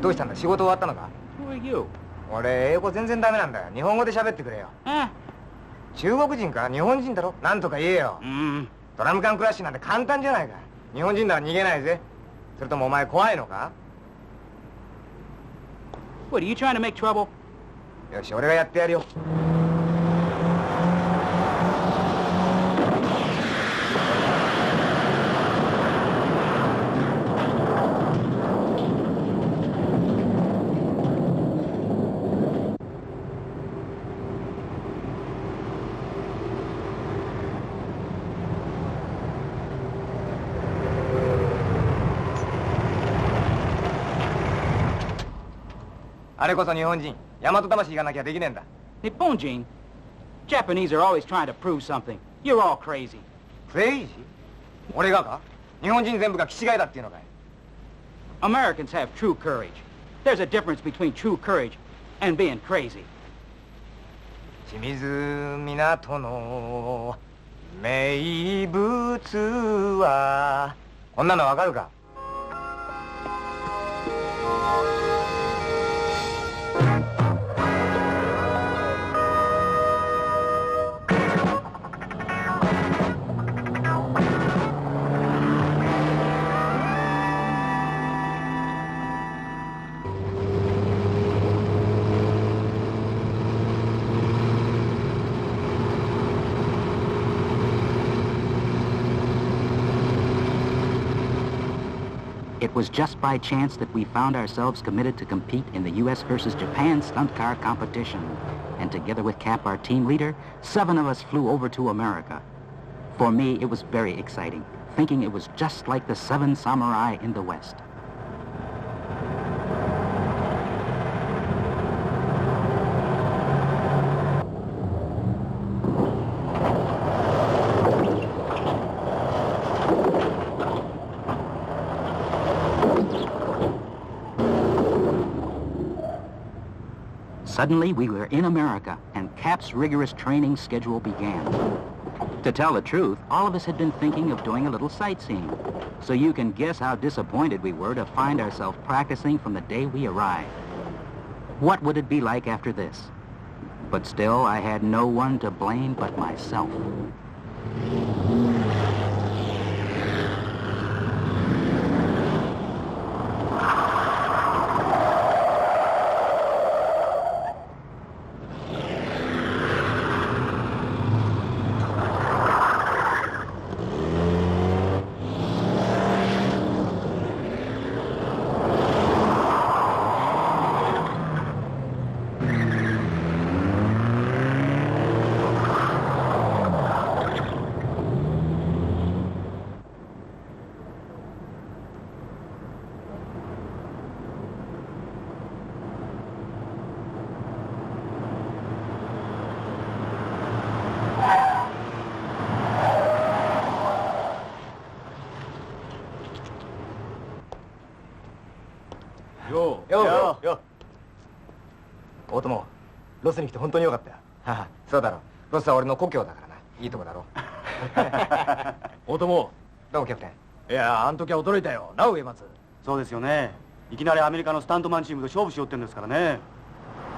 どうしたんだ、仕事終わったのか？ Who are you? 俺、英語全然ダメなんだよ。日本語で喋ってくれよ。中国人か日本人だろ？なんとか言えよ。ドラム缶クラッシュなんて簡単じゃないか。日本人なら逃げないぜ。それともお前怖いのか？ What, are you trying to make trouble? よし、俺がやってやるよ。あれこそ日本人、大和魂がなきゃできねえんだ。Nipponjin? Japanese are always trying to prove something. You're all crazy. クレイジー？俺がか？日本人全部が気違いだっていうのかい？ Americans have true courage. There's a difference between true courage and being crazy. 清水港の名物は、こんなのわかるか？It was just by chance that we found ourselves committed to compete in the U.S. versus Japan stunt car competition. And together with Cap, our team leader, 7 of us flew over to America. For me, it was very exciting, thinking it was just like the 7 samurai in the West. Suddenly, we were in America, and Cap's rigorous training schedule began. To tell the truth, all of us had been thinking of doing a little sightseeing. So you can guess how disappointed we were to find ourselves practicing from the day we arrived. What would it be like after this? But still, I had no one to blame but myself.よ。大友、ロスに来て本当によかったよ。はは、そうだろう。ロスは俺の故郷だからな。いいとこだろ。大友。どうもキャプテン。いや、あの時は驚いたよ。な、上松。そうですよね。いきなりアメリカのスタントマンチームと勝負しようってんですからね。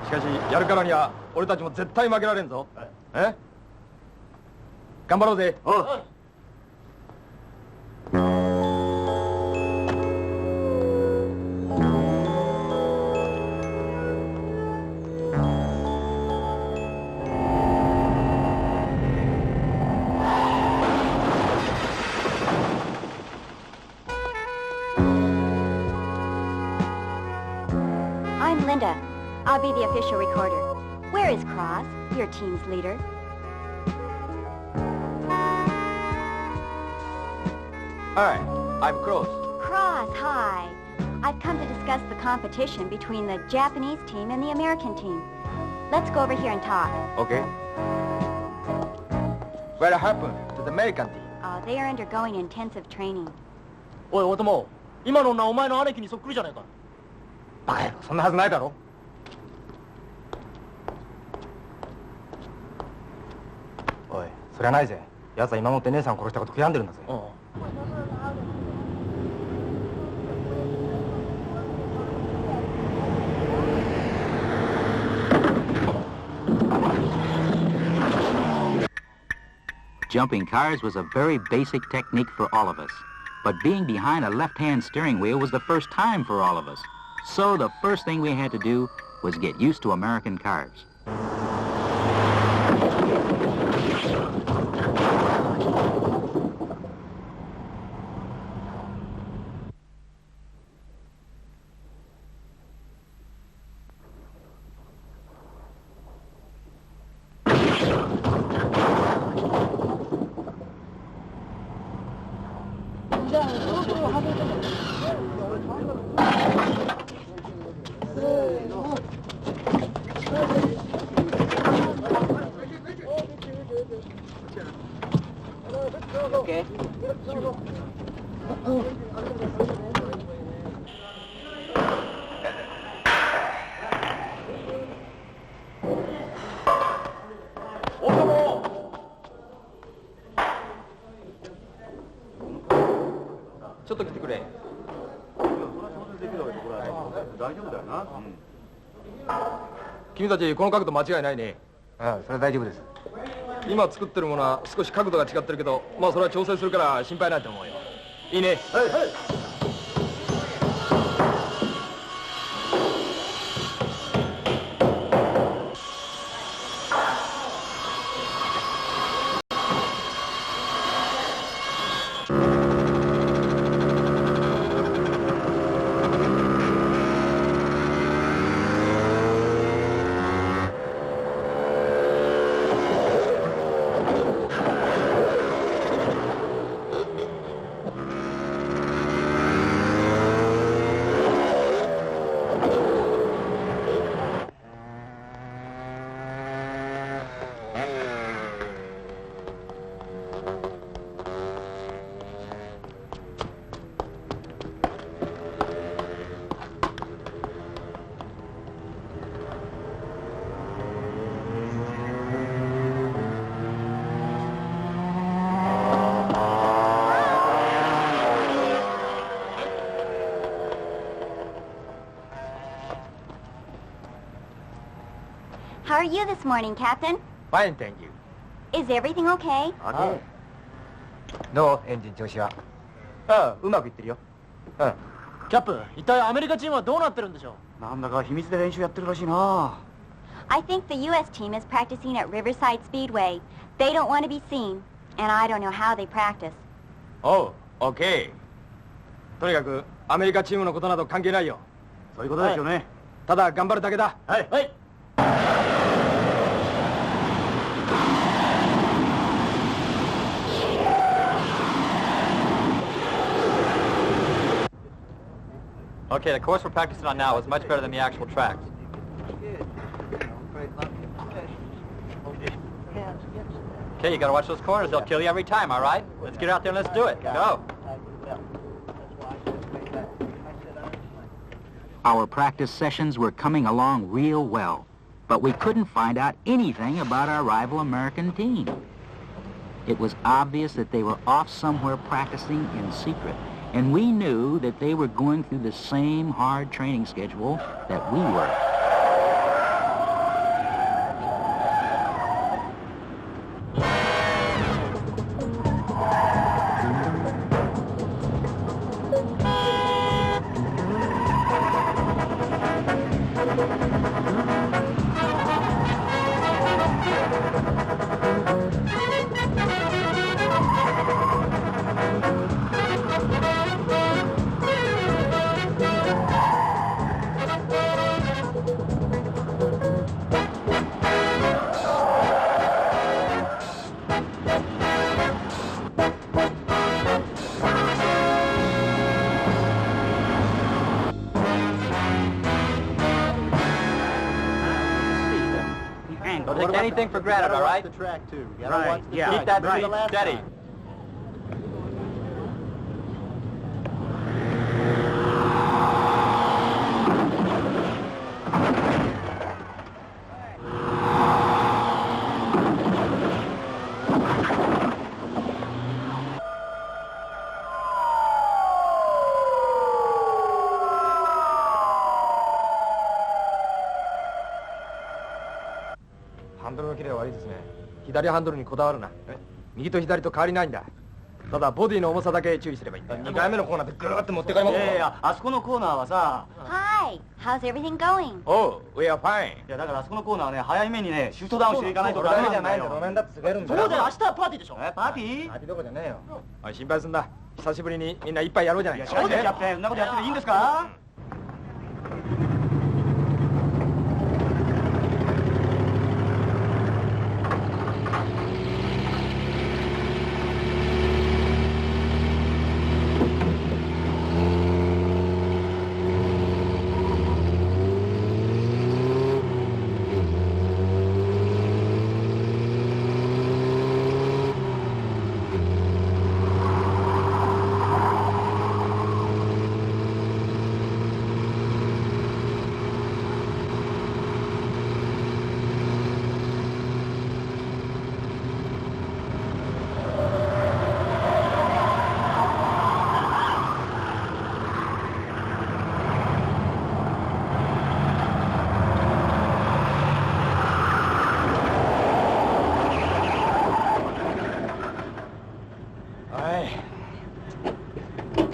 しかし、やるからには俺たちも絶対負けられんぞ。え？頑張ろうぜ。おう。Linda. I'll be the official recorder. Where is Cross, your team's leader? Hi, I'm Cross. Cross, hi. I've come to discuss the competition between the Japanese team and the American team. Let's go over here and talk. Okay. What happened to the American team? Oh, they are undergoing intensive training. おい、大友。今の女お前の兄貴にそっくりじゃねえか。バカ野郎、そんなはずないだろ。おい、そりゃないぜ。奴は今もって姉さんを殺したこと悔やんでるんだぜ。Jumping cars was a very basic technique for all of us. But being behind a left-hand steering wheel was the first time for all of us. So the first thing we had to do was get used to American cars. Okay.ちょっと来てくれ。君たちこの角度間違いないね。ああ、それは大丈夫です。今作ってるものは少し角度が違ってるけど、まあそれは調整するから心配ないと思うよ。いいね。はいはい。How are you this morning, Captain? Fine, thank you. Is everything okay? Okay. どうエンジン調子は。ああ、うまくいってるよ。うん。キャップ、一体アメリカチームはどうなってるんでしょう。なんだか秘密で練習やってるらしいな。I think the U.S. team is practicing at Riverside Speedway. They don't want to be seen, and I don't know how they practice. おう、OK。とにかくアメリカチームのことなど関係ないよ。そういうことですよね。ただ頑張るだけだ。はい。はい。Okay, the course we're practicing on now is much better than the actual tracks. Okay, you gotta watch those corners. They'll kill you every time, all right? Let's get out there and let's do it. Go. Our practice sessions were coming along real well, but we couldn't find out anything about our rival American team. It was obvious that they were off somewhere practicing in secret, and we knew that they were going through the same hard training schedule that we were. Don't take anything for granted, all right? The track too. Right, yeah. Keep that speed steady. Handle のキレは悪いですね。左ハンドルにこだわるな。右と左と変わりないんだ。ただボディの重さだけ注意すればいいんだ。2回目のコーナーでグーって持って帰ります。いやいや、あそこのコーナーはさ。Hi, how's everything going? Oh, we are fine. いや、だからあそこのコーナーはね、早めにね、シフトダウンしていかないとダメなんだよ。路面だって滑るんだよ。そうだよ、明日はパーティーでしょ。パーティー？パーティーどころじゃねえよ。おい、心配すんな。久しぶりにみんな一杯やろうじゃないか。そうですキャプテン、そんなことやってていいんですか？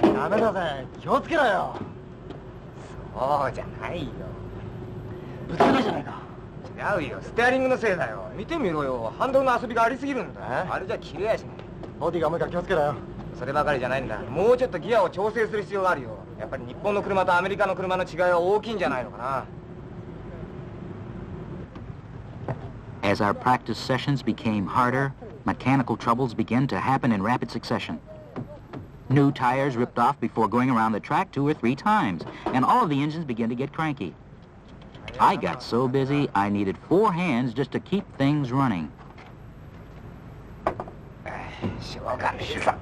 ダメだぜ、気をつけろよ。そうじゃないよ。ぶつけたじゃないか。違うよ、ステアリングのせいだよ。見てみろよ、ハンドルの遊びがありすぎるんだ。あれじゃ切れやしない。ボディが重いから気をつけろよ。そればかりじゃないんだ。もうちょっとギアを調整する必要があるよ。やっぱり日本の車とアメリカの車の違いは大きいんじゃないのかな。As our practice sessions became harder, mechanical troubles began to happen in rapid succession. New tires ripped off before going around the track 2 or 3 times, and all of the engines began to get cranky. I got so busy, I needed 4 hands just to keep things running. しょうがねえさ。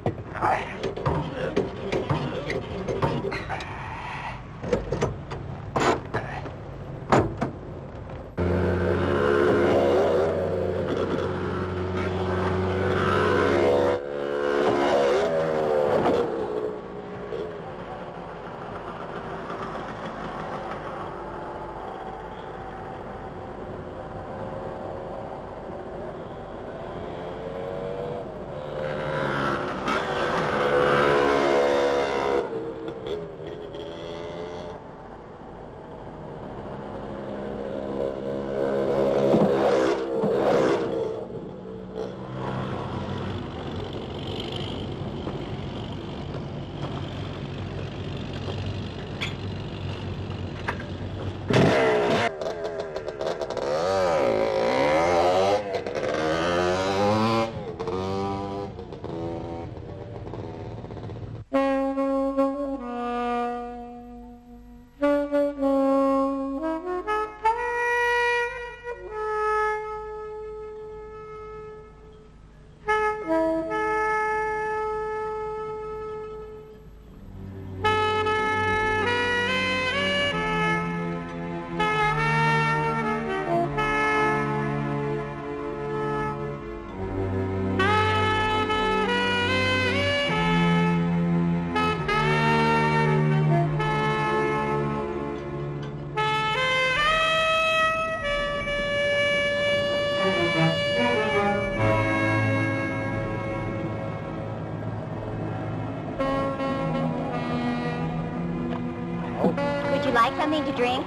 Would you like something to drink?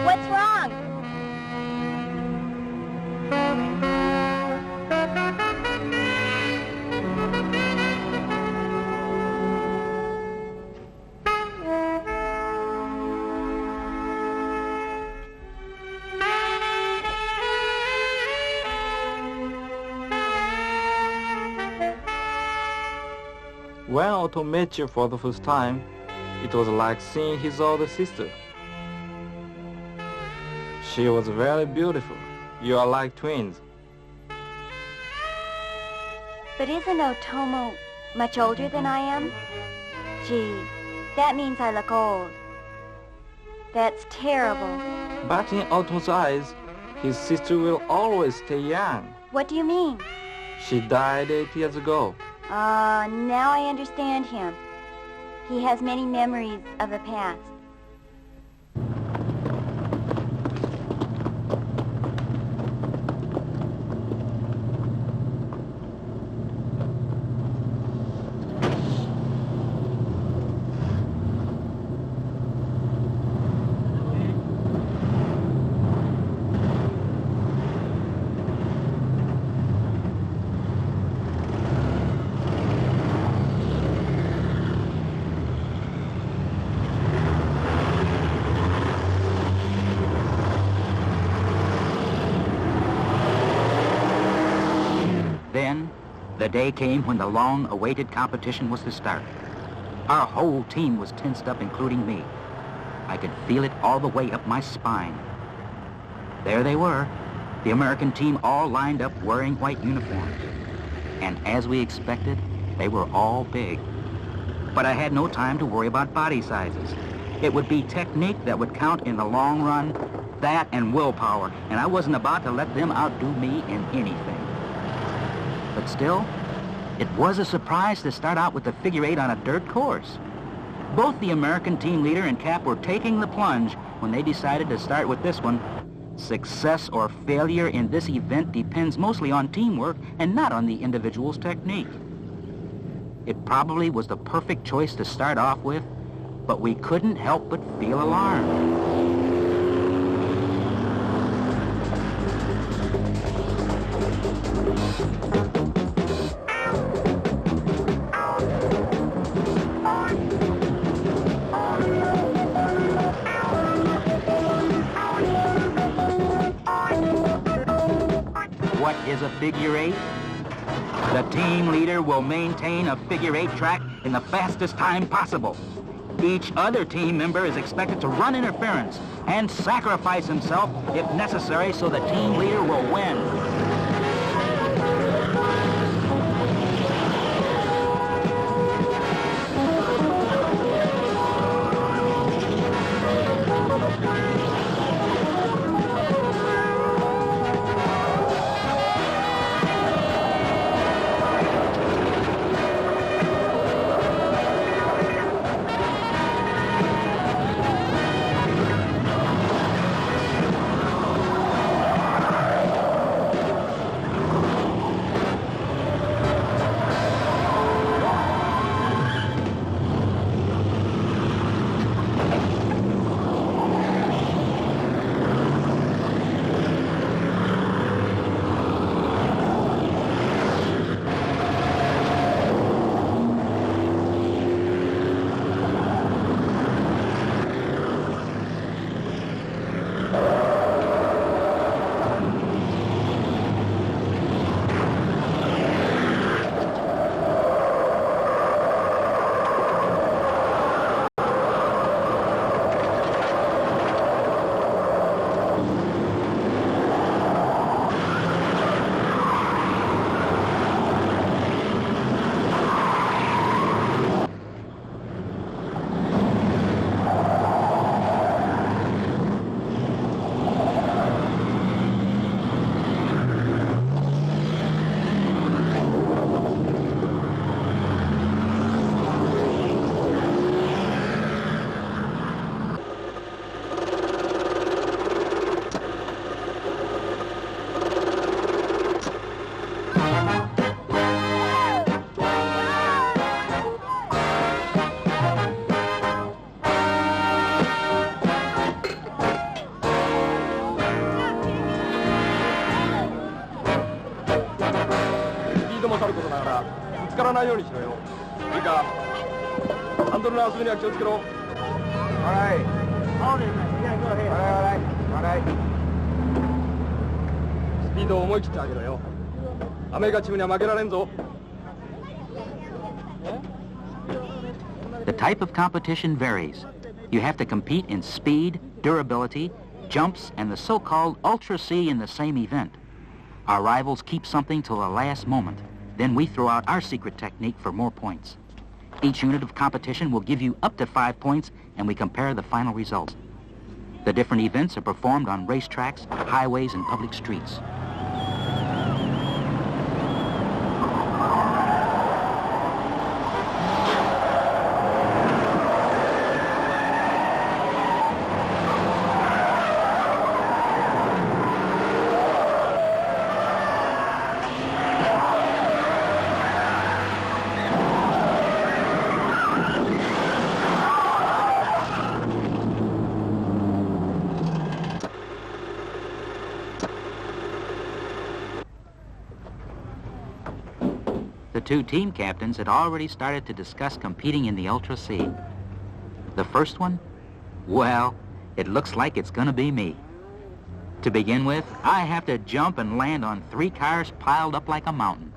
What's wrong? When Otto met you for the first time, it was like seeing his older sister. She was very beautiful. You are like twins. But isn't Otomo much older than I am? Gee, that means I look old. That's terrible. But in Otto's eyes, his sister will always stay young. What do you mean? She died 8 years ago. Now I understand him. He has many memories of the past. Then, the day came when the long-awaited competition was to start. Our whole team was tensed up, including me. I could feel it all the way up my spine. There they were, the American team all lined up wearing white uniforms. And as we expected, they were all big. But I had no time to worry about body sizes. It would be technique that would count in the long run, that and willpower, and I wasn't about to let them outdo me in anything. But still, it was a surprise to start out with the figure eight on a dirt course. Both the American team leader and Cap were taking the plunge when they decided to start with this one. Success or failure in this event depends mostly on teamwork and not on the individual's technique. It probably was the perfect choice to start off with, but we couldn't help but feel alarmed. What is a figure eight? The team leader will maintain a figure eight track in the fastest time possible. Each other team member is expected to run interference and sacrifice himself if necessary so the team leader will win. The type of competition varies. You have to compete in speed, durability, jumps, and the so-called Ultra C in the same event. Our rivals keep something till the last moment. Then we throw out our secret technique for more points. Each unit of competition will give you up to 5 points, and we compare the final results. The different events are performed on racetracks, highways, and public streets. The two team captains had already started to discuss competing in the Ultra C. The first one? Well, it looks like it's gonna be me. To begin with, I have to jump and land on 3 cars piled up like a mountain.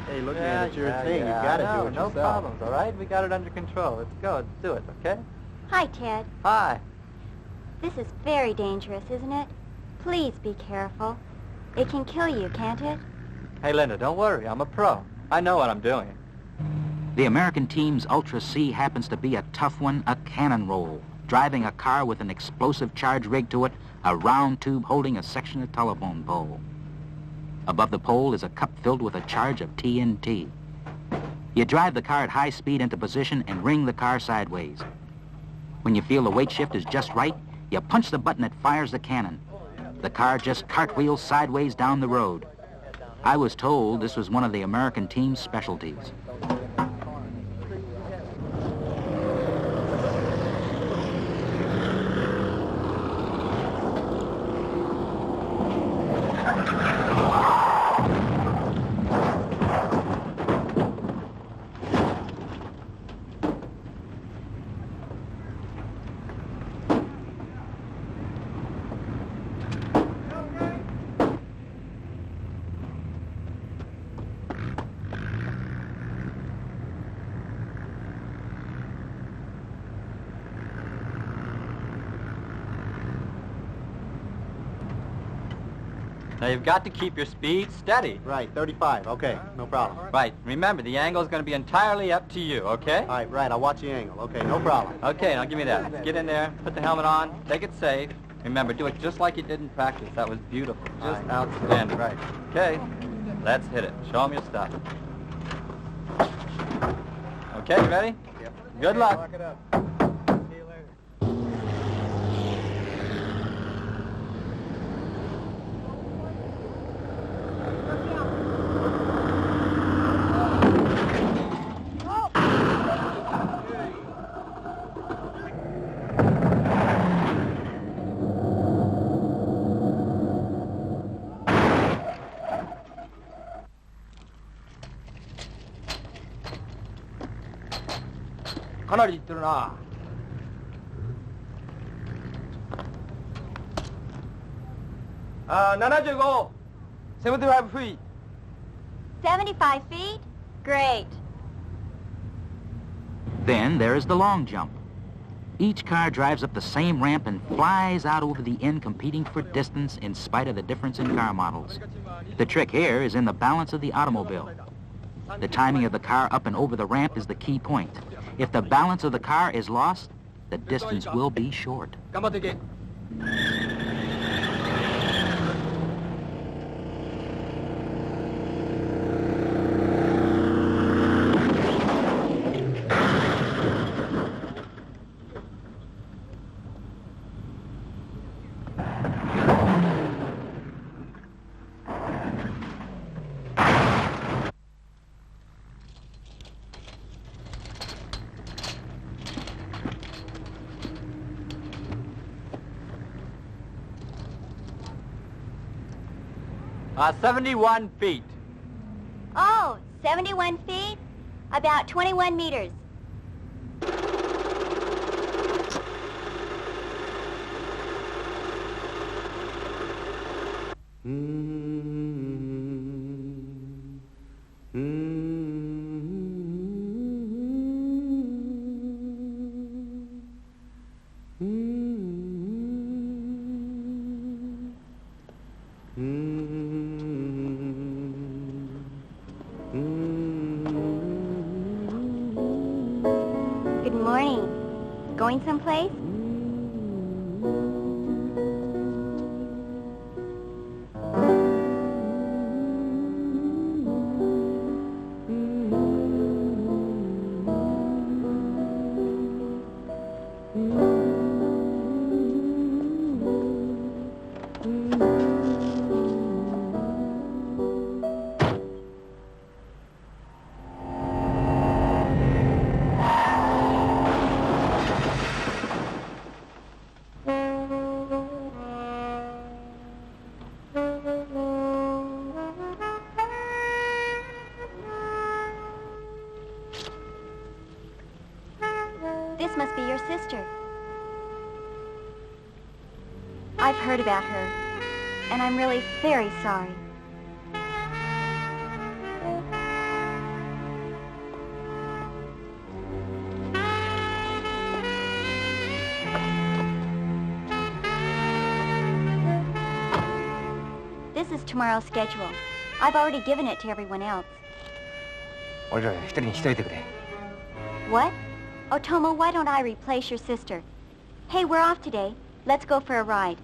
Hey, look, man, it's your thing. You gotta do it no yourself. problems, all right? We got it under control. Let's go. Let's do it, okay? Hi, Ted. Hi. This is very dangerous, isn't it? Please be careful. It can kill you, can't it? Hey, Linda, don't worry. I'm a pro. I know what I'm doing. The American team's Ultra C happens to be a tough one, a cannon roll, driving a car with an explosive charge rigged to it, a round tube holding a section of telephone pole. Above the pole is a cup filled with a charge of TNT. You drive the car at high speed into position and ring the car sideways. When you feel the weight shift is just right, you punch the button that fires the cannon. The car just cartwheels sideways down the road. I was told this was one of the American team's specialties. Now, you've got to keep your speed steady. Right, 35. Okay, no problem. Right. Remember, the angle is going to be entirely up to you, okay? All right, right. I'll watch the angle. Okay, no problem. Okay, now give me that. Get in there, put the helmet on, take it safe. Remember, do it just like you did in practice. That was beautiful. Just outstanding. Right. Okay, let's hit it. Show them your stuff. Okay, you ready? Yep. Good luck. Lock it up. See you later. Kanari itteru na. Ah, 75. 75 feet. 75 feet? Great. Then there is the long jump. Each car drives up the same ramp and flies out over the end, competing for distance in spite of the difference in car models. The trick here is in the balance of the automobile. The timing of the car up and over the ramp is the key point. If the balance of the car is lost, the distance will be short. Ah, 71 feet. Oh, 71 feet? About 21 meters. Good morning. Going someplace? sister. I've heard about her, and I'm really very sorry. This is tomorrow's schedule. I've already given it to everyone else.俺ら一人にしといてくれ。 What? Oh, Tomo, why don't I replace your sister? Hey, we're off today. Let's go for a ride.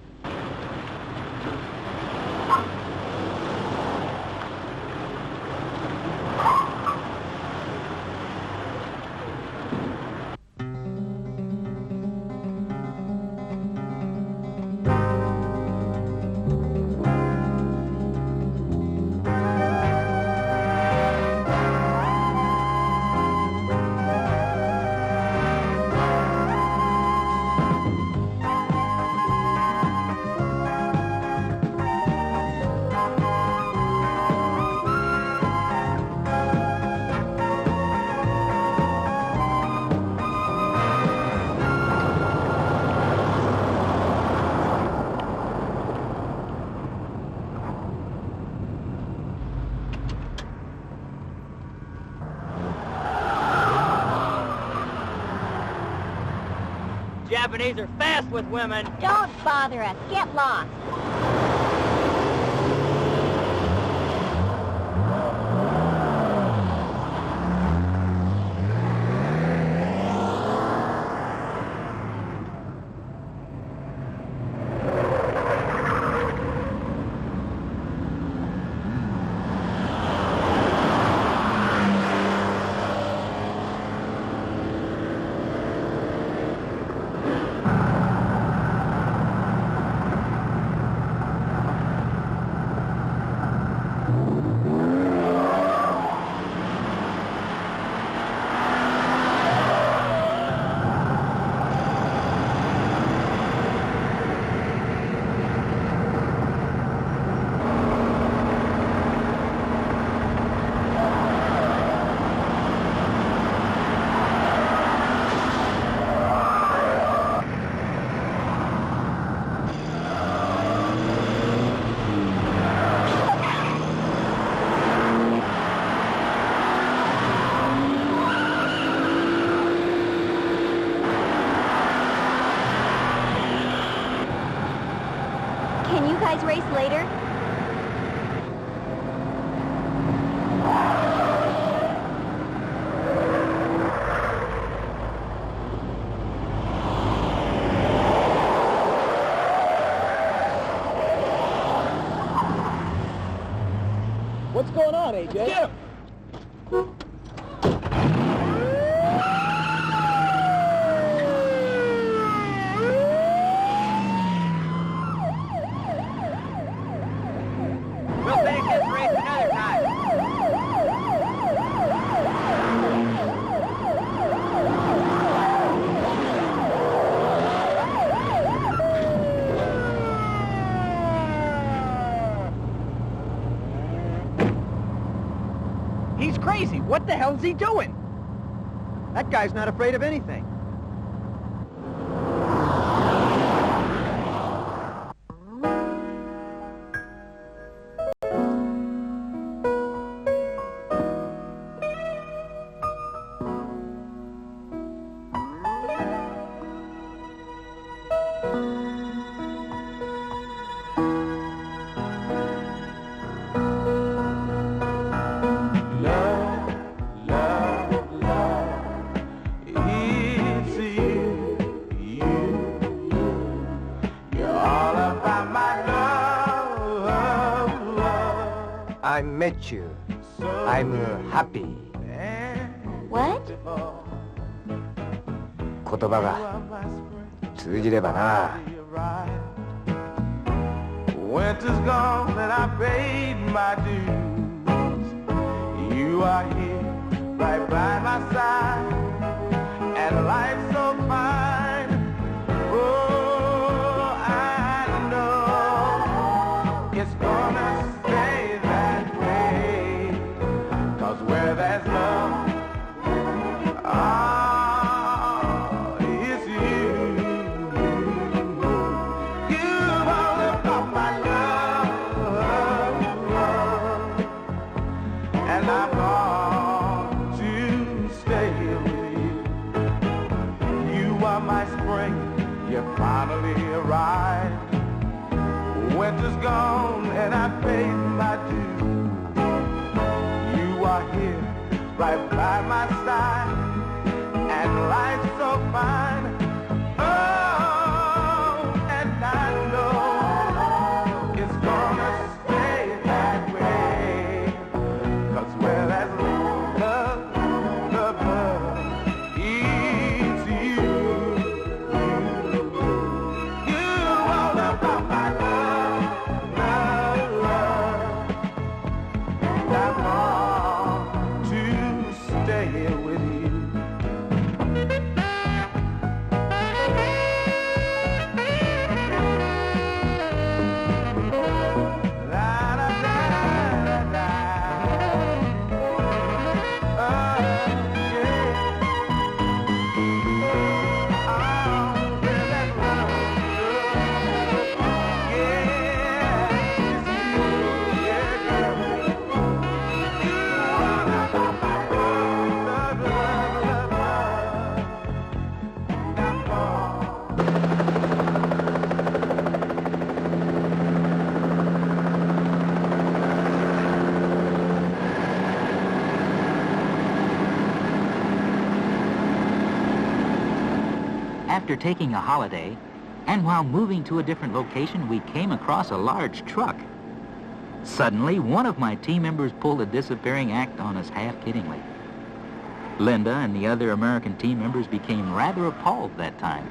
Japanese are fast with women. Don't bother us. Get lost. Can you guys race later? What's going on, AJ? Get him! We'll finish this race another time. He's crazy. What the hell's he doing? That guy's not afraid of anything. I met you. I'm happy. What? 言葉が通じればな。 Winter's gone and I paid my dues. You are here right by my side, and life's so fine. Oh, I know it's gonna stay that way, 'cause where there's love, it's you. winter's gone and I paid my due. You are here, right by my side, and life's so fine. Oh, and I know it's gonna stay that way. 'Cause where there's love, love is you. You all about my love, love. And I want to stay here with you. After taking a holiday, and while moving to a different location, we came across a large truck. Suddenly, one of my team members pulled a disappearing act on us half-kiddingly. Linda and the other American team members became rather appalled that time.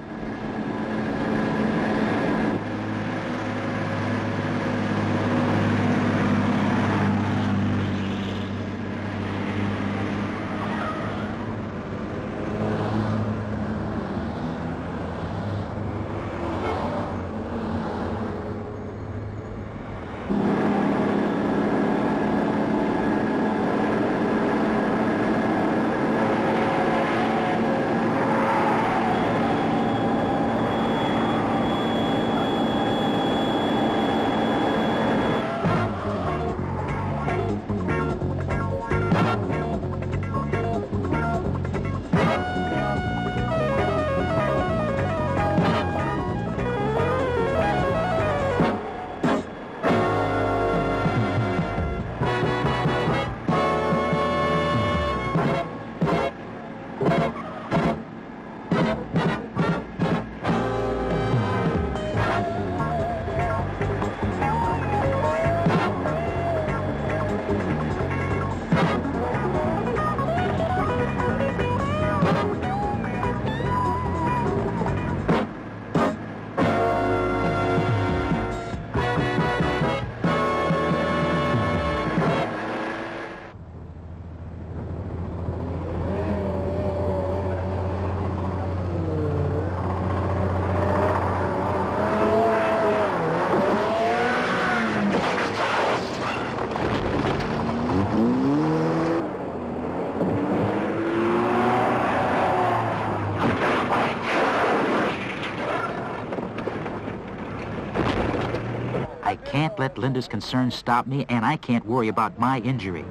I can't let Linda's concerns stop me, and I can't worry about my injury.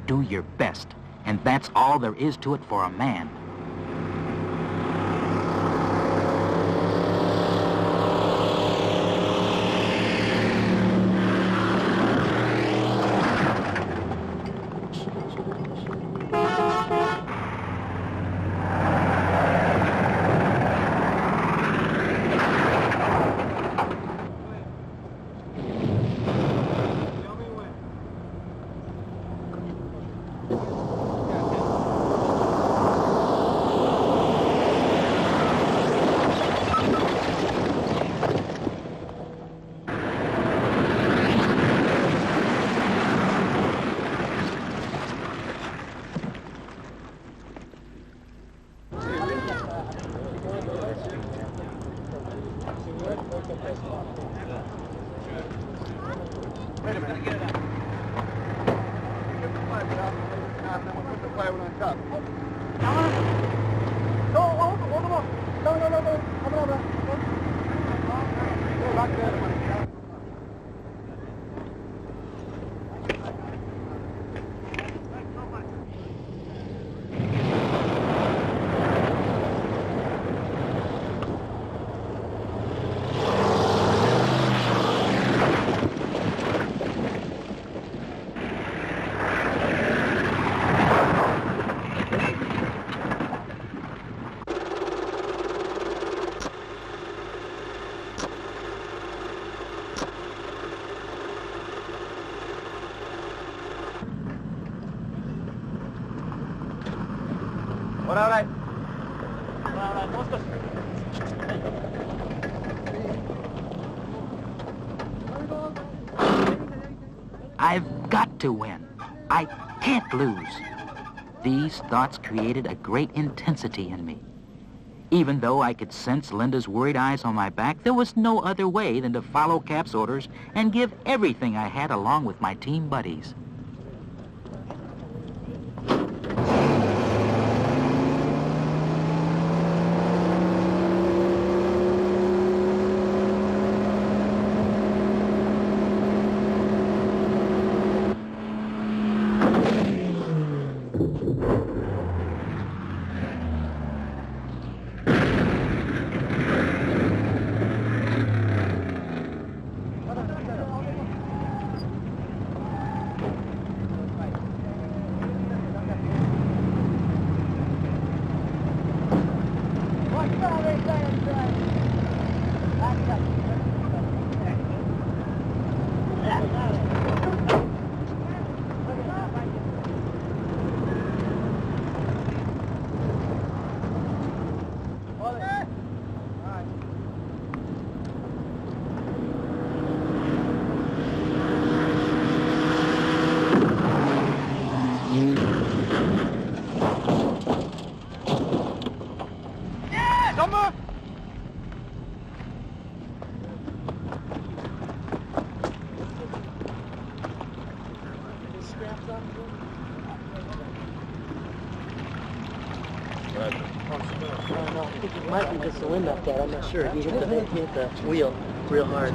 Do your best, and that's all there is to it for a man. Wait a minute. Get it out. Get the plywood out. And then we'll put the plywood on top. No, hold them up. No. Hold them up. Go back there. all right. I've got to win. I can't lose. These thoughts created a great intensity in me. Even though I could sense Linda's worried eyes on my back, there was no other way than to follow Cap's orders and give everything I had along with my team buddies. It might be just the wind up there, I'm not sure. You hit the wheel real hard.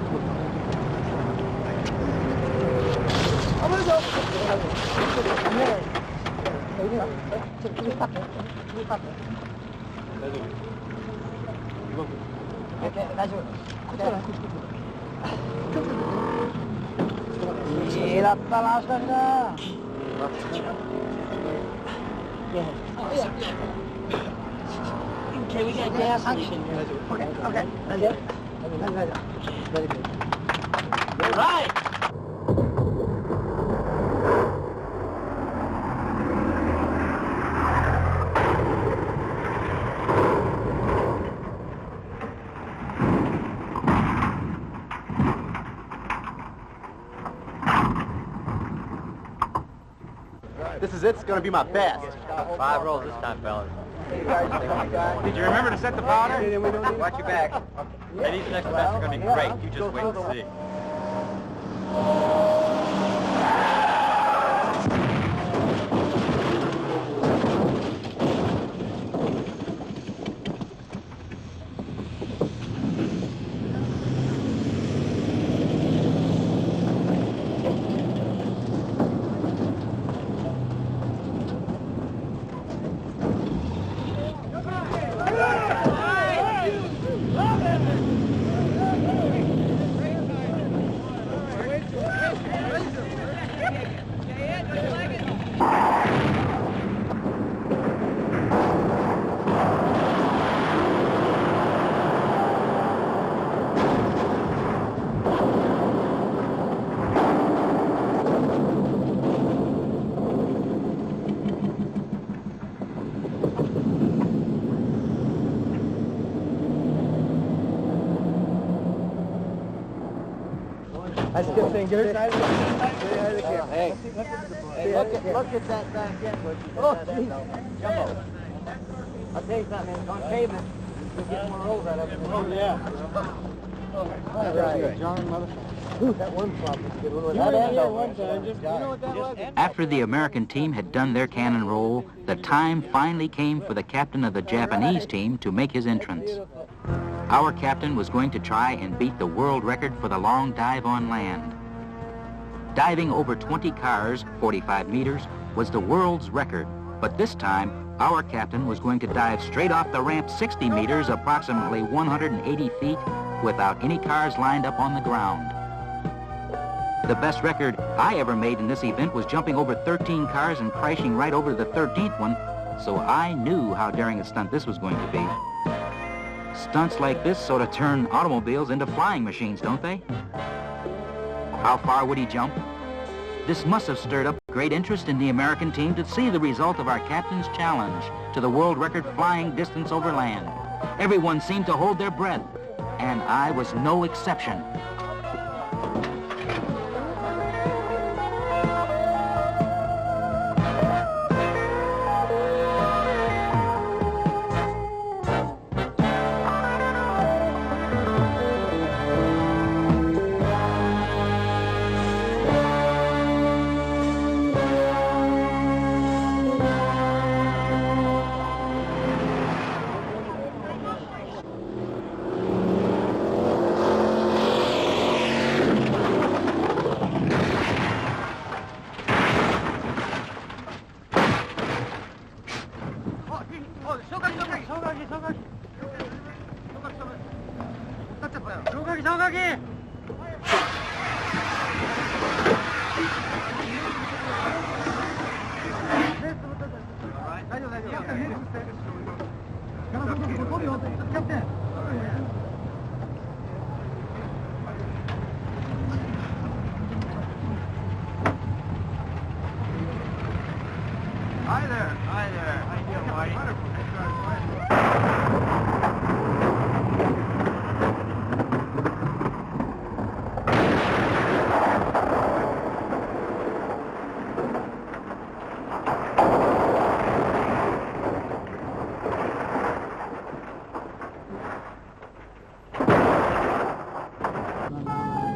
I'm gonna go! Okay, we got gas leaking here. Okay. Very good. All right. This is it. It's going to be my best. 5 rolls this time, fellas. Did you remember to set the powder? Watch your back. Hey, these next events are going to be great. You just wait and see. That's a good thing. Get her side. Hey, look at that back end. Oh, Jumbo. I'll tell you something, man. On pavement, you'll get more rolls out of it. Oh, yeah. All right. John, motherfucker. That one flop was a good one. You were here one time. You know what that was? After the American team had done their cannon roll, the time finally came for the captain of the Japanese team to make his entrance. Our captain was going to try and beat the world record for the long dive on land. Diving over 20 cars, 45 meters, was the world's record, but this time, our captain was going to dive straight off the ramp 60 meters, approximately 180 feet, without any cars lined up on the ground. The best record I ever made in this event was jumping over 13 cars and crashing right over the 13th one, so I knew how daring a stunt this was going to be. Stunts like this sort of turn automobiles into flying machines, don't they? How far would he jump? This must have stirred up Great interest in the American team to see the result of our captain's challenge to the world record flying distance over land. Everyone seemed to hold their breath, and I was no exception. Hi there. Hi there. How you doing, Marty?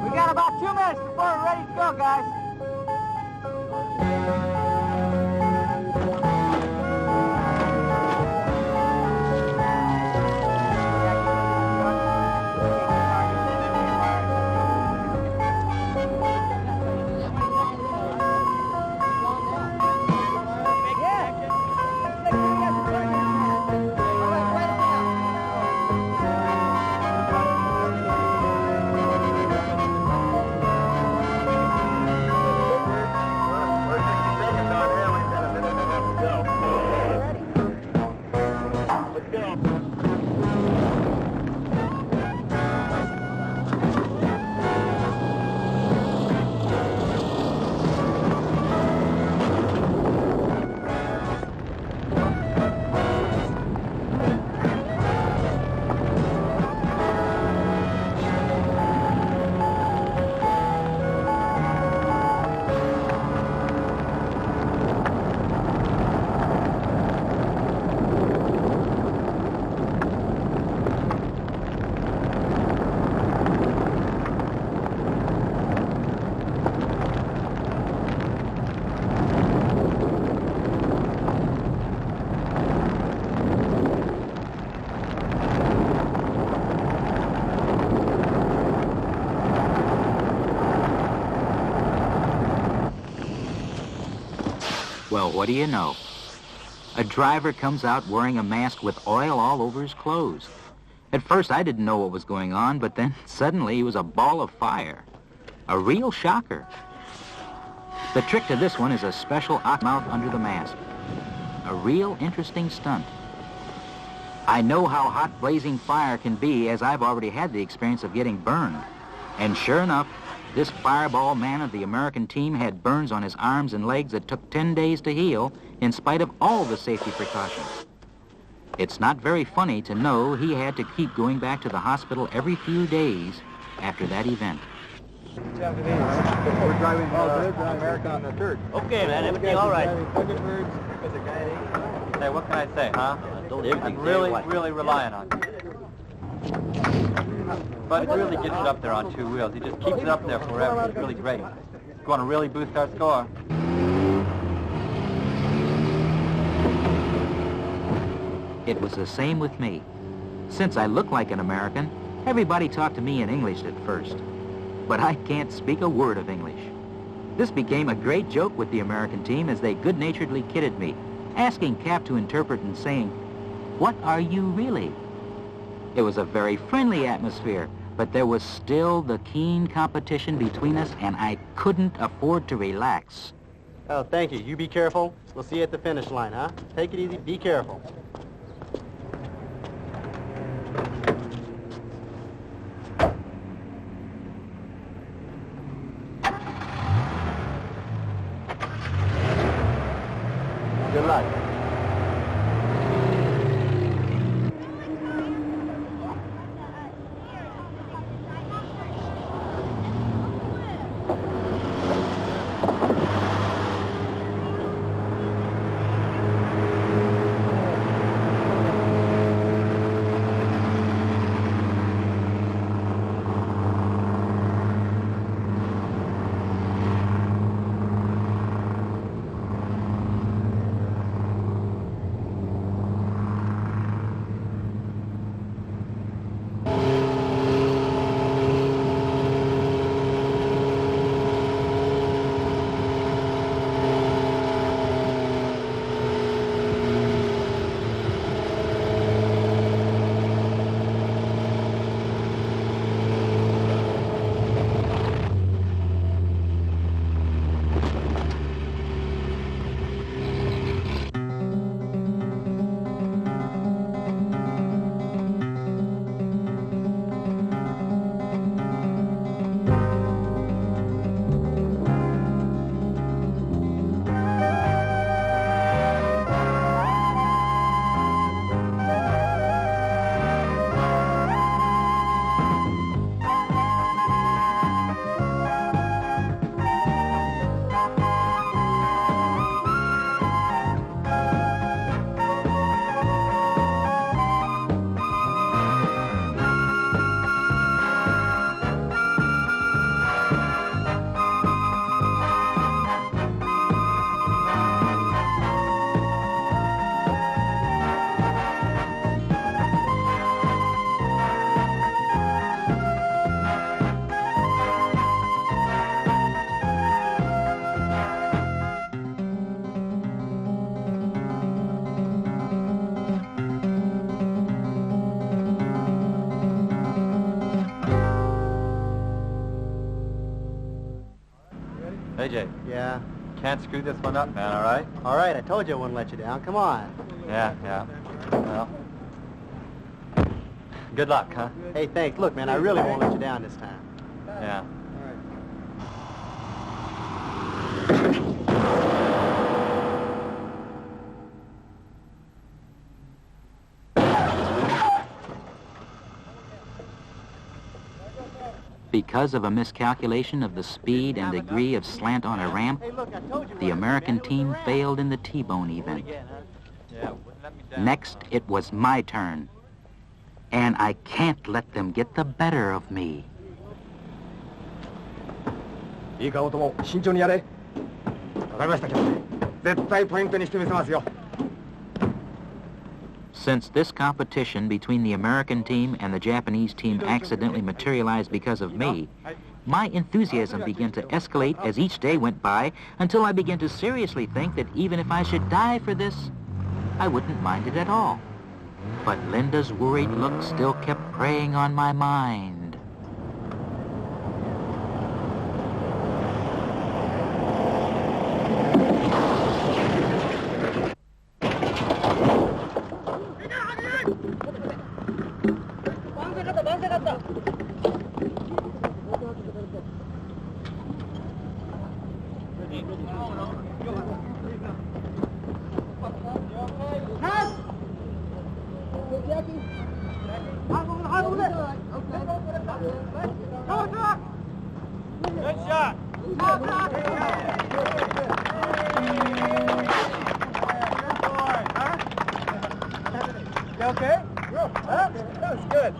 We got about 2 minutes before we're ready to go, guys. Well, what do you know? A driver comes out wearing a mask with oil all over his clothes. At first, I didn't know what was going on, but then suddenly he was a ball of fire. A real shocker. The trick to this one is a special mouth under the mask. A real interesting stunt. I know how hot blazing fire can be, as I've already had the experience of getting burned. And sure enough, this fireball man of the American team had burns on his arms and legs that took 10 days to heal, in spite of all the safety precautions. It's not very funny to know he had to keep going back to the hospital every few days after that event. We're driving America on the 3rd. Okay, man, everything all right. Hey, what can I say, huh? I'm really relying on you. But it really gets it up there on 2 wheels. He just keeps it up there forever. It's really great. It's going to really boost our score. It was the same with me. Since I look like an American, everybody talked to me in English at first. But I can't speak a word of English. This became a great joke with the American team as they good-naturedly kidded me, asking Cap to interpret and saying, "What are you really?" It was a very friendly atmosphere, but there was still the keen competition between us, and I couldn't afford to relax. Oh, thank you. You be careful. We'll see you at the finish line, huh? Take it easy. Be careful. luck. AJ. Yeah? Can't screw this one up, man, all right? All right, I told you I wouldn't let you down. Come on. Yeah. Well, good luck, huh? Hey, thanks. Look, man, I really won't let you down this time. Yeah. Because of a miscalculation of the speed and degree of slant on a ramp, the American team failed in the T-bone event. Next, it was my turn. And I can't let them get the better of me. いいか、音も慎重にやれ。わかりましたけど、絶対ポイントにしてみせますよ。 Since this competition between the American team and the Japanese team accidentally materialized because of me, my enthusiasm began to escalate as each day went by until I began to seriously think that even if I should die for this, I wouldn't mind it at all. But Linda's worried look still kept preying on my mind. Good shot. You okay? Huh? That was good.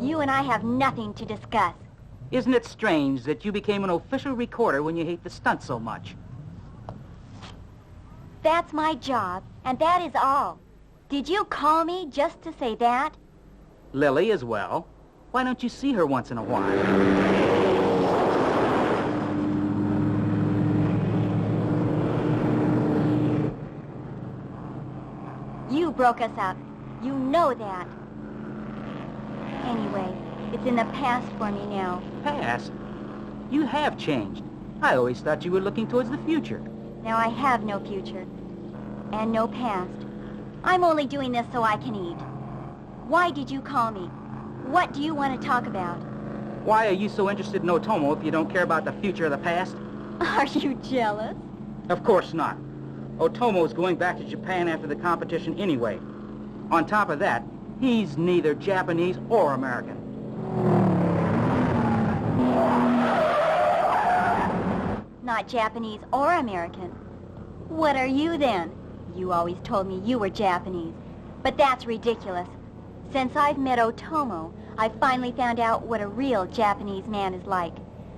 You and I have nothing to discuss. Isn't it strange that you became an official recorder when you hate the stunts so much? That's my job, and that is all. Did you call me just to say that? Lily as well. Why don't you see her once in a while? You broke us up. You know that. Anyway, it's in the past for me now. Past? You have changed. I always thought you were looking towards the future. Now I have no future. And no past. I'm only doing this so I can eat. Why did you call me? What do you want to talk about? Why are you so interested in Otomo if you don't care about the future or the past? Are you jealous? Of course not. Otomo's going back to Japan after the competition anyway. On top of that, he's neither Japanese or American. Not Japanese or American. What are you then? You always told me you were Japanese. But that's ridiculous. Since I've met Otomo, I finally found out what a real Japanese man is like.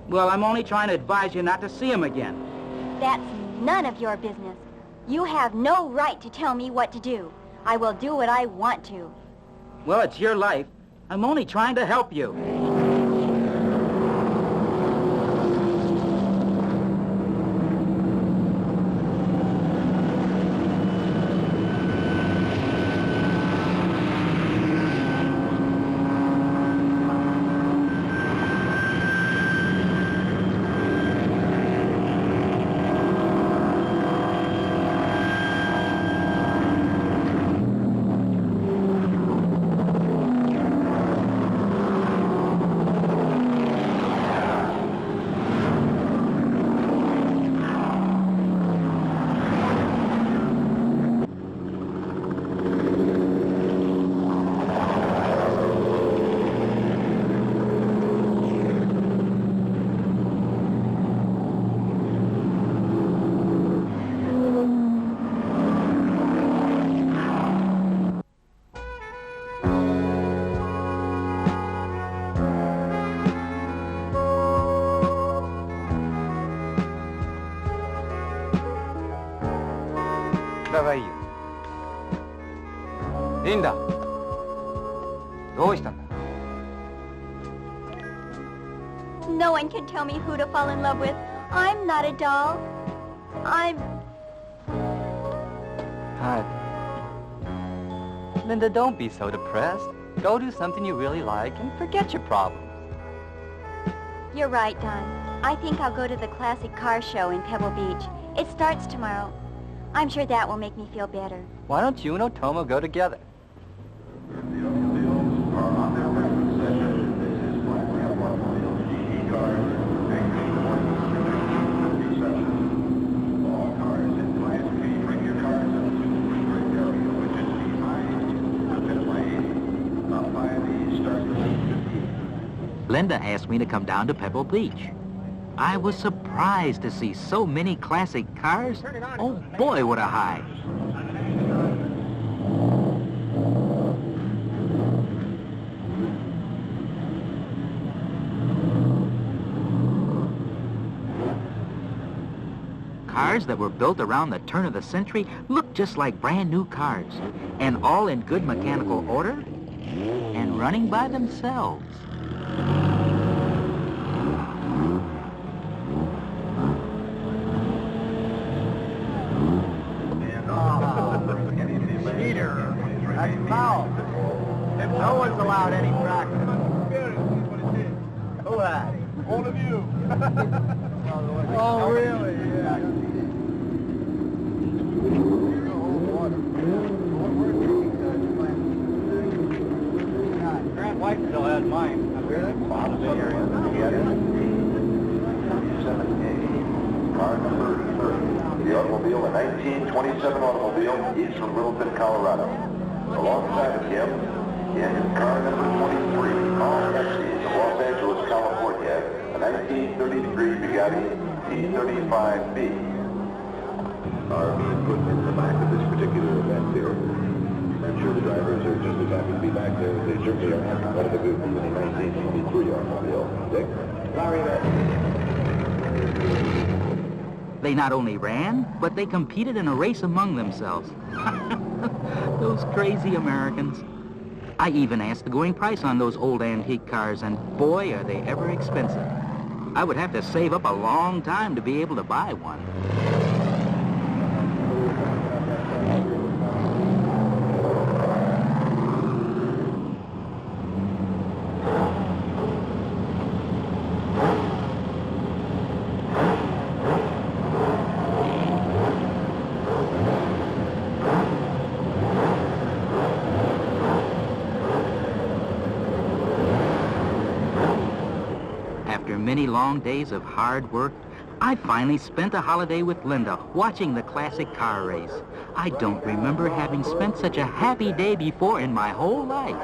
Well, I'm only trying to advise you not to see him again. That's none of your business. You have no right to tell me what to do. I will do what I want to. Well, it's your life. I'm only trying to help you.いいよ。リンダ、どうしたんだ? No one can tell me who to fall in love with. I'm not a doll. I'm... Hi. Linda, don't be so depressed. Go do something you really like and forget your problems. You're right, Don. I think I'll go to the classic car show in Pebble Beach. It starts tomorrow. I'm sure that will make me feel better. Why don't you and Otomo go together? Linda asked me to come down to Pebble Beach. I was surprised to see so many classic cars. Oh boy, what a high. Cars that were built around the turn of the century look just like brand new cars, and all in good mechanical order and running by themselves. Cheater. That's foul. No one's allowed any practice. Who that? All of you. Oh, really? Yeah. Grant White still has mine. Really? Bottom area. Car number 30. The automobile, a 1927 automobile, east from Littleton, Colorado. Alongside of him, in car number 23, climaxes of Los Angeles, California, a 1933 Bugatti T35B. Are being put in the back of this particular event here. I'm sure the drivers are just as happy to be back there as they certainly are happy one of the good in the 1923 automobile. Dick? Larry there. They not only ran, but they competed in a race among themselves. Those crazy Americans. I even asked the going price on those old antique cars, and boy, are they ever expensive. I would have to save up a long time to be able to buy one. Many long days of hard work, I finally spent a holiday with Linda watching the classic car race. I don't remember having spent such a happy day before in my whole life.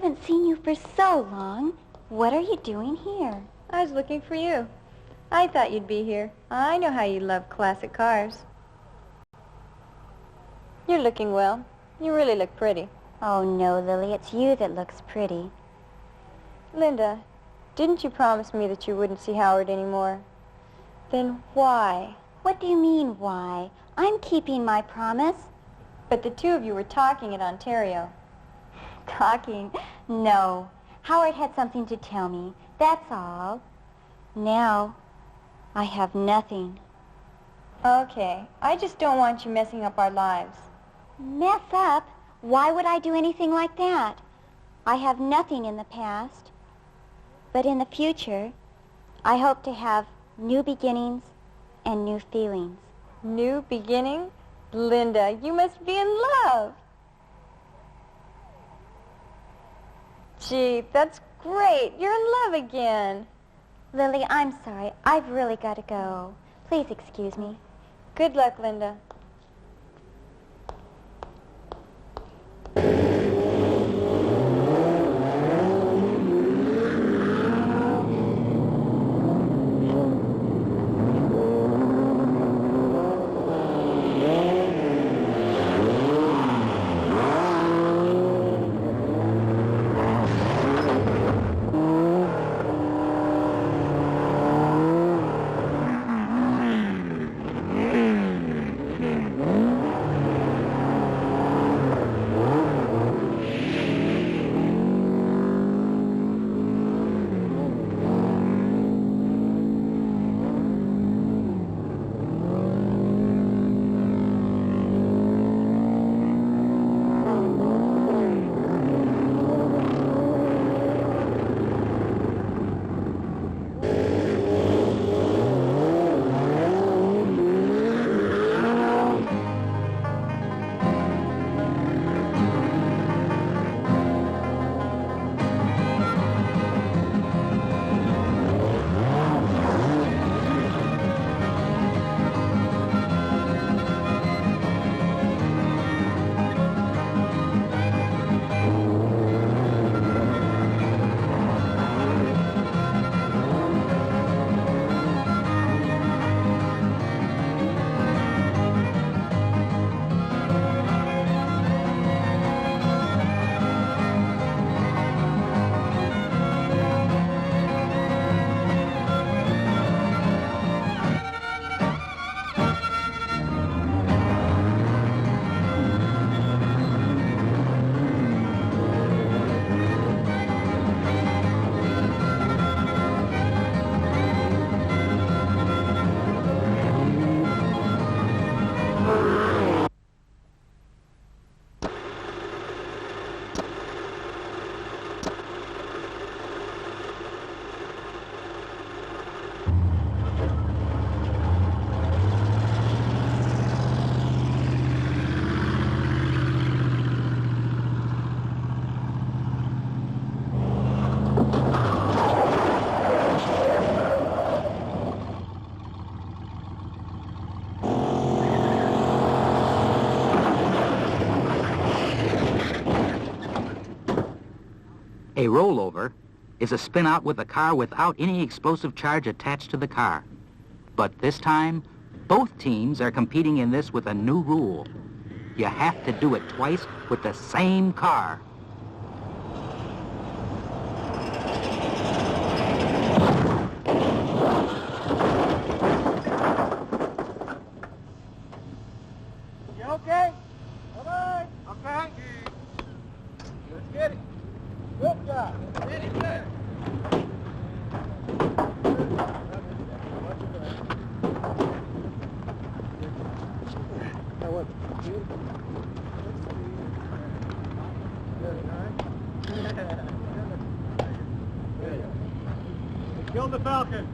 haven't seen you for so long. What are you doing here? I was looking for you. I thought you'd be here. I know how you love classic cars. You're looking well. You really look pretty. Oh, no, Lily, it's you that looks pretty. Linda, didn't you promise me that you wouldn't see Howard anymore? Then why? What do you mean, why? I'm keeping my promise. But the two of you were talking in Ontario. Talking? No. Howard had something to tell me. That's all. Now, I have nothing. Okay. I just don't want you messing up our lives. Mess up? Why would I do anything like that? I have nothing in the past. But in the future, I hope to have new beginnings and new feelings. New beginning? Linda, you must be in love. Gee, that's great. You're in love again. Lily, I'm sorry. I've really got to go. Please excuse me. Good luck, Linda. A rollover is a spin-out with a car without any explosive charge attached to the car. But this time, both teams are competing in this with a new rule. You have to do it twice with the same car. You okay? All right. Okay. Let's get it. Good job. Get it there. Killed the Falcon.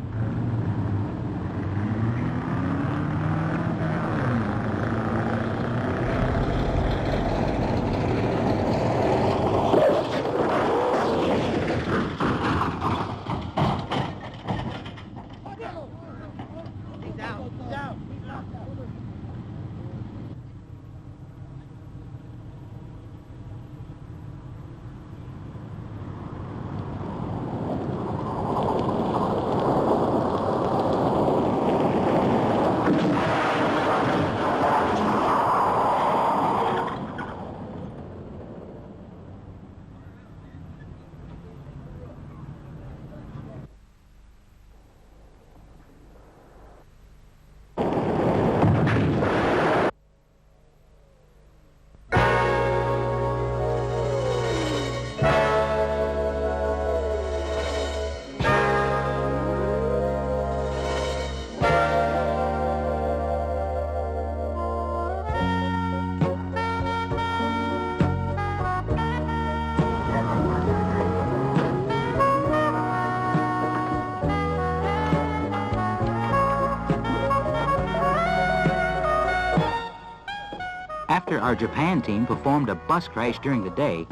after our Japan team performed a bus crash during the day,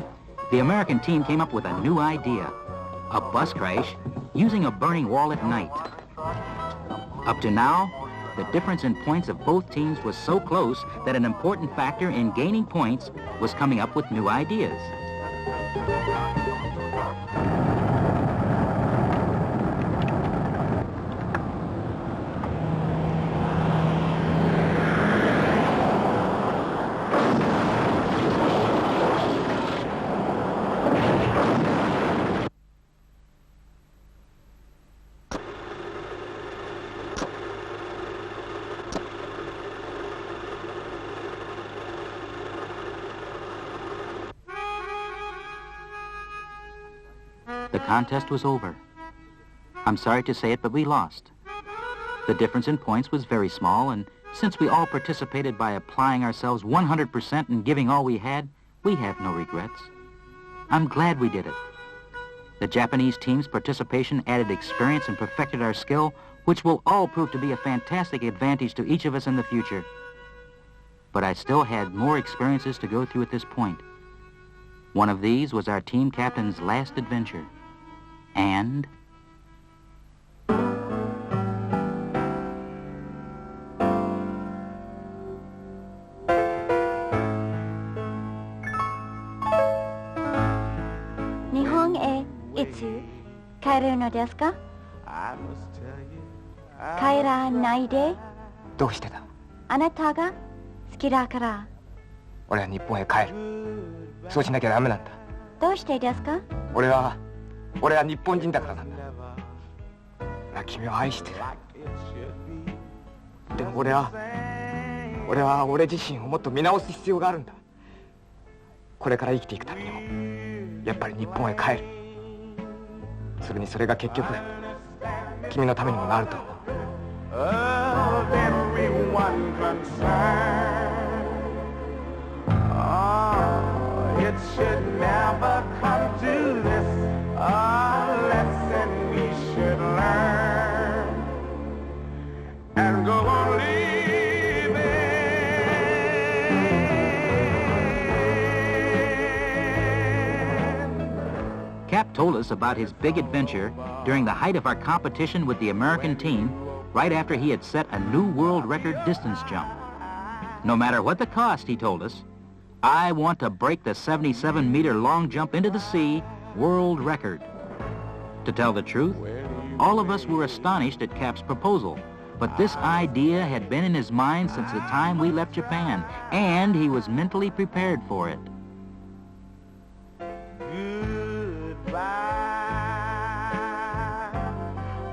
the American team came up with a new idea. A bus crash using a burning wall at night. Up to now, the difference in points of both teams was so close that an important factor in gaining points was coming up with new ideas. The contest was over. I'm sorry to say it, but we lost. The difference in points was very small, and since we all participated by applying ourselves 100% and giving all we had, we have no regrets. I'm glad we did it. The Japanese team's participation added experience and perfected our skill, which will all prove to be a fantastic advantage to each of us in the future. But I still had more experiences to go through at this point. One of these was our team captain's last adventure. And Nihon e itsu kaireru no desu ka? Kairanai de? どうしてだ？あなたが好きだから。俺は日本へ帰る。そうしなきゃダメなんだ。どうしてですか？俺は日本人だからなんだ。俺は君を愛してる。でも俺は俺自身をもっと見直す必要があるんだ。これから生きていくためにもやっぱり日本へ帰る。それが結局君のためにもなると思う。It should never come to this, a lesson we should learn and go on living. Cap told us about his big adventure during the height of our competition with the American team, right after he had set a new world record distance jump. No matter what the cost, he told us, I want to break the 77-meter long jump into the sea world record. To tell the truth, all of us were astonished at Cap's proposal, but this idea had been in his mind since the time we left Japan, and he was mentally prepared for it. Goodbye.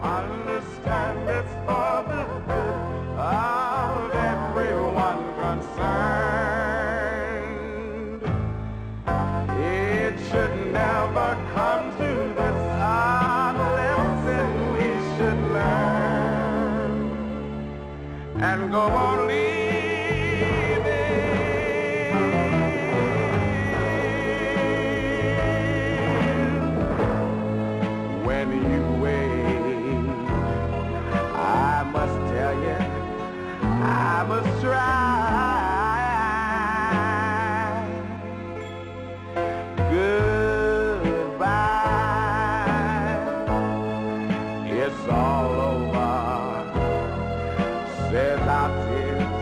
Understand it's for the good of everyone concerned. It should never come to this, a lesson we should learn and go on living. When you wait, I must tell you, I must try. It's all over, said our tears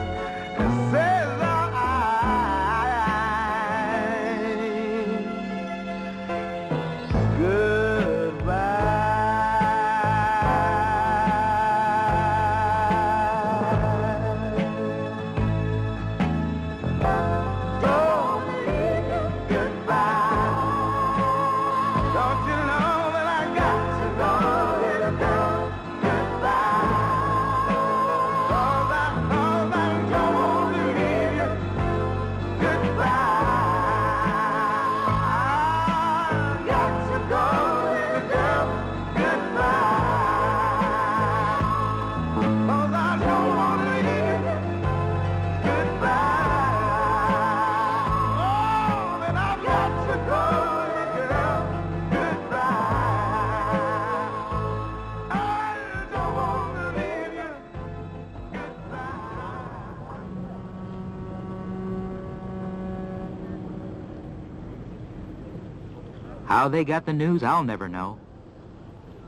How they got the news, I'll never know.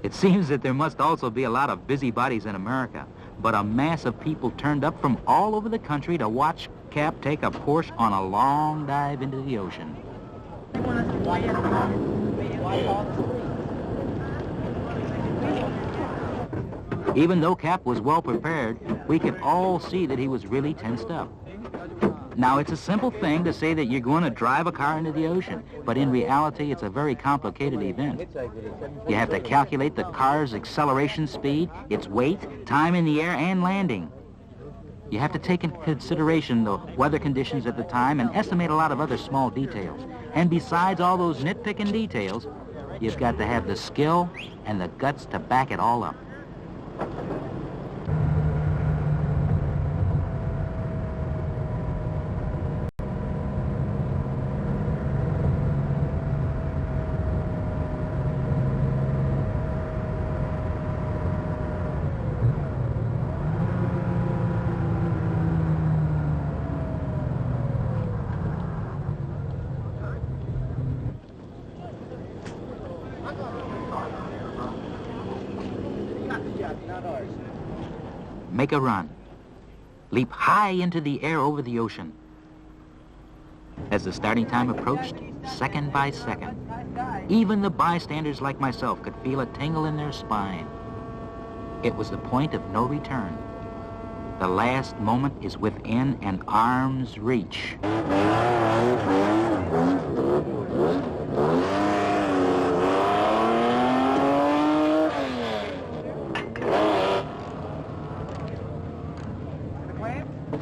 It seems that there must also be a lot of busybodies in America, but a mass of people turned up from all over the country to watch Cap take a Porsche on a long dive into the ocean. Even though Cap was well prepared, we could all see that he was really tensed up. Now, it's a simple thing to say that you're going to drive a car into the ocean, but in reality, it's a very complicated event. You have to calculate the car's acceleration speed, its weight, time in the air, and landing. You have to take into consideration the weather conditions at the time and estimate a lot of other small details. And besides all those nitpicking details, you've got to have the skill and the guts to back it all up. Make a run. Leap high into the air over the ocean. As the starting time approached, second by second, even the bystanders like myself could feel a tingle in their spine. It was the point of no return. The last moment is within an arm's reach.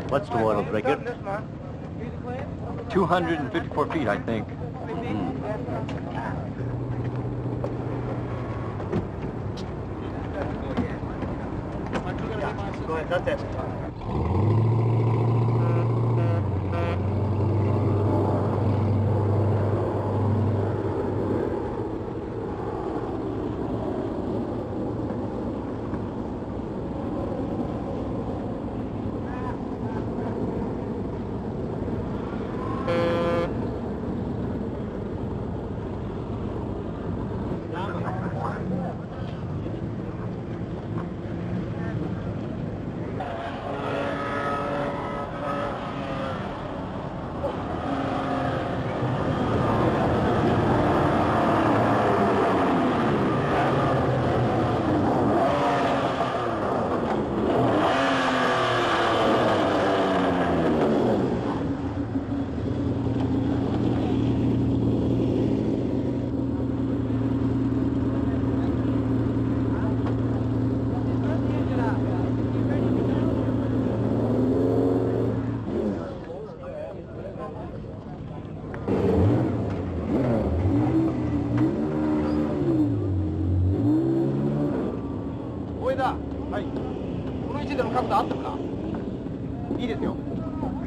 What's the water breaker? 254 feet, I think. Go ahead, that's it.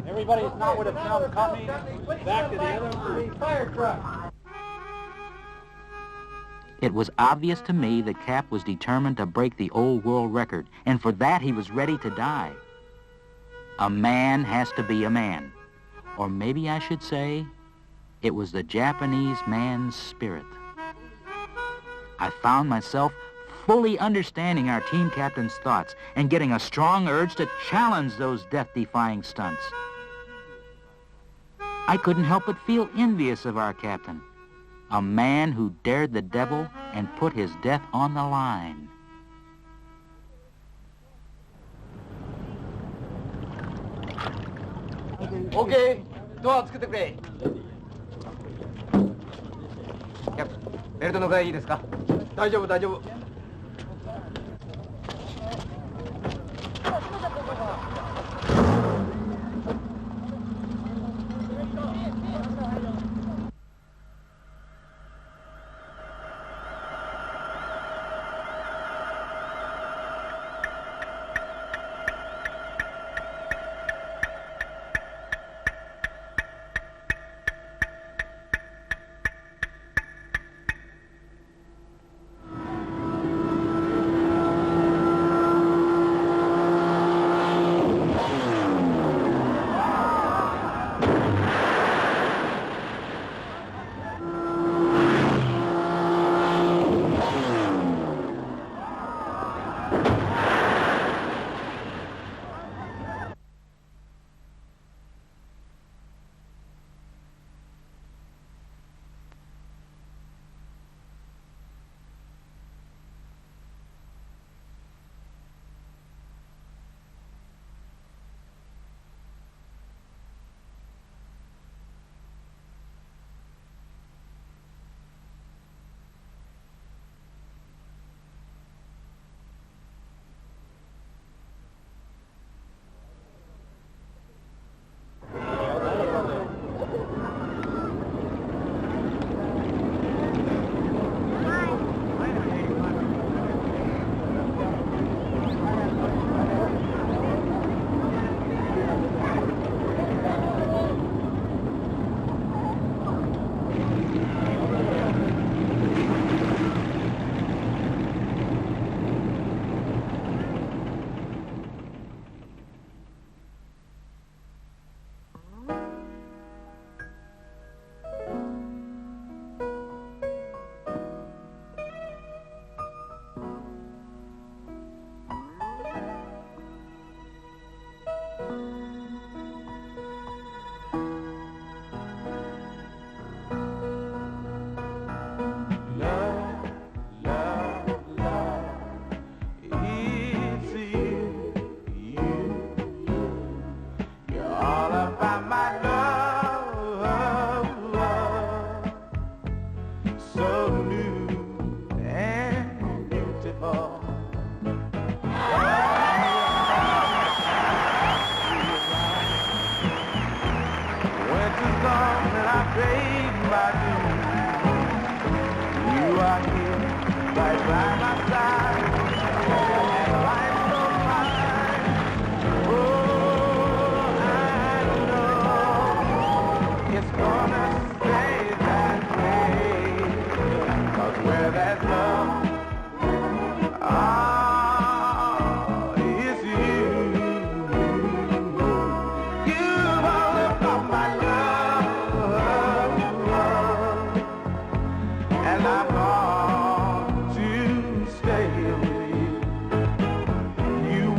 Everybody is not with a film company. Back to the other fire truck. It was obvious to me that Cap was determined to break the old world record, and for that he was ready to die. A man has to be a man. Or maybe I should say, it was the Japanese man's spirit. I found myself fully understanding our team captain's thoughts and getting a strong urge to challenge those death-defying stunts. I couldn't help but feel envious of our captain, a man who dared the devil and put his death on the line. Okay, ドアを作ってくれ。キャプテン、ベルトの具合いいですか？大丈夫、大丈夫。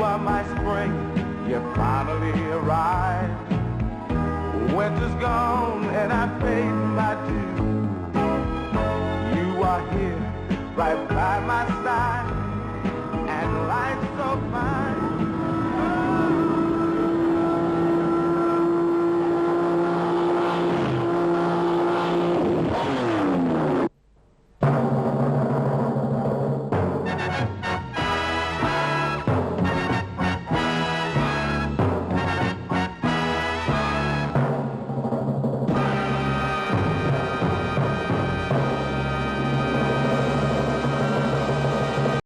are my spring, you finally arrived. Winter's gone and I paid my due. You are here, right by my side, and life's so fine.